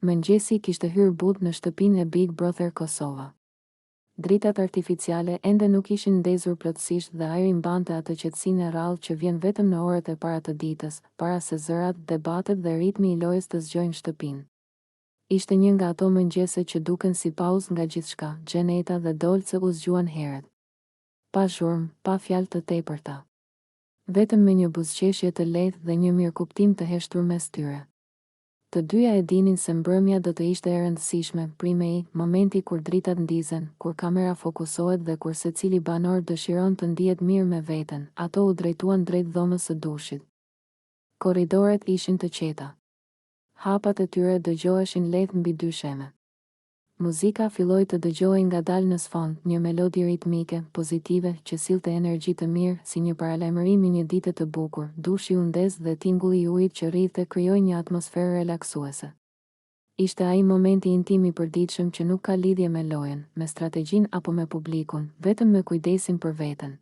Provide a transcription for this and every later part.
Mëngjesi kishte hyrë but në shtëpinë e Big Brother Kosova. Dritat artificiale ende nuk ishin ndezur plotësisht dhe ajri mbante atë qetësinë e rrallë që vjen vetëm në orët e para të ditës, para se zërat, debatet dhe ritmi i lojës të zgjojnë shtëpinë. Ishte një nga ato mëngjese që duken si pauzë nga gjithçka. Xheneta dhe Dolce u zgjuan herët. Pa zhurmë, pa fjalë të tepërta. Vetëm me një buzëqeshje të lehtë dhe një mirëkuptim të heshtur mes tyre. Të dyja e dinin se mbrëmja do të ishte e rëndësishme, primei, momenti kur dritat ndizen, kur kamera fokusohet dhe kur secili banor dëshiron të ndihet mirë me veten, ato u drejtuan drejt dhomës së dushit. Korridoret ishin të qeta. Hapat e tyre dëgjoheshin lehtë mbi dy sheme. Muzika filloi të dëgjohej ngadalë në sfond, një melodi ritmike, pozitive, që sillte energji të mirë, si një paralajmërim i një dite të bukur. Dushi u ndez dhe tingulli i ujit që rrithte krijoi një atmosferë relaksuese. Ishte ai momenti intim i përditshëm që nuk ka lidhje me lojën, me strategjinë apo me publikun, vetëm me kujdesin për veten.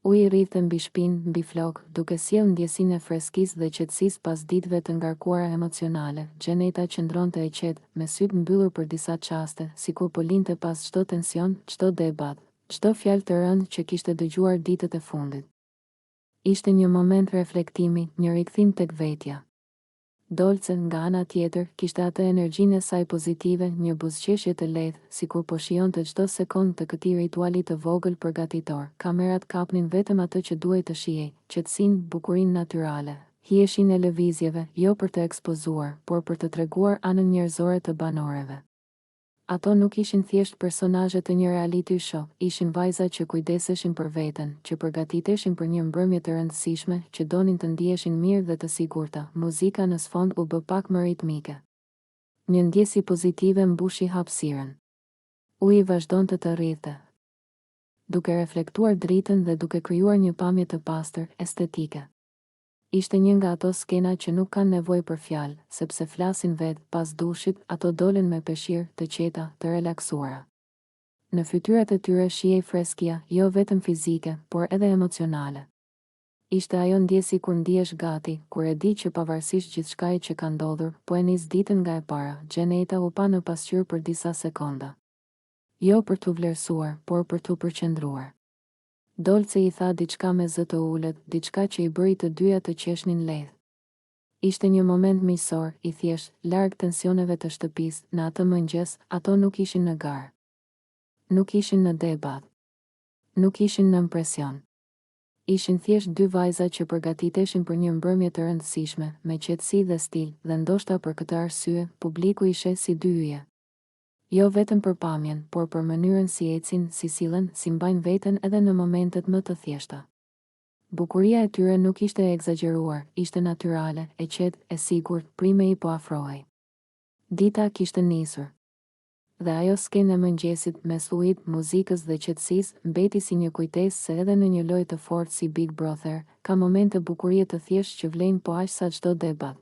Uji rrithte mbi shpinë, mbi flok, duke sjellë ndjesinë e freskisë dhe qetësisë pas ditëve të ngarkuara emocionale. Xheneta qëndronte e qetë, me sytë mbyllur për disa çaste, sikur po linte pas çdo tension, çdo debat, çdo fjalë të rëndë që kishte dëgjuar ditët e fundit. Ishte një moment reflektimi, një rikthim tek vetja. Dolce, nga ana tjetër, kishte atë energjinë e saj pozitive, një buzëqeshje të lehtë, sikur po shijonte çdo sekondë të këtij rituali të vogël përgatitor. Kamerat kapnin vetëm atë që duhej të shihej, qetësinë, bukurinë natyrale, hijeshin e lëvizjeve, jo për të ekspozuar, por për të treguar anën njerëzore të banoreve. Ato nuk ishin thjesht personazhe të një reality show, ishin vajza që kujdeseshin për veten, që përgatiteshin për një mbrëmje të rëndësishme, që donin të ndiheshin mirë dhe të sigurta. Muzika në sfond u bë pak më ritmike. Një ndjesi pozitive mbushi hapësirën. Uji vazhdonte të rrithte, duke reflektuar dritën dhe duke krijuar një pamje të pastër, estetike. Ishte një nga ato skena që nuk kanë nevojë për fjalë, sepse flasin vetë. Pas dushit, ato dolen me peshqir, të qeta, të relaksuara. Në fytyrat e tyre shihej freskia, jo vetëm fizike, por edhe emocionale. Ishte ajo ndjesi kur ndihesh gati, kur e di që pavarësisht gjithçkaje që ka ndodhur, po e nis ditën nga e para. Xheneta u pa në pasqyrë për disa sekonda. Jo për t'u vlerësuar, por për t'u përqendruar. Dolce i tha diçka me zë të ulët, diçka që i bëri të dyja të qeshnin lehtë. Ishte një moment miqësor, i thjesht, larg tensioneve të shtëpisë. Në atë mëngjes, ato nuk ishin në garë. Nuk ishin në debat. Nuk ishin në presion. Ishin thjesht dy vajza që përgatiteshin për një mbrëmje të rëndësishme, me qetësi dhe stil, dhe ndoshta për këtë arsye, publiku i sheh si dy yje. Jo vetëm për pamjen, por për mënyrën si ecin, si sillen, si mbajnë veten edhe në momentet më të thjeshta. Bukuria e tyre nuk ishte e egzageruar, ishte natyrale, e qetë, e sigurt. Primei po afrohej. Dita kishte nisur. Dhe ajo skenë e mëngjesit, mes ujit, muzikës dhe qetësisë, mbeti si një kujtesë se edhe në një lojë të fortë si Big Brother, ka momente bukurie të thjeshtë që vlejnë po aq sa çdo debat.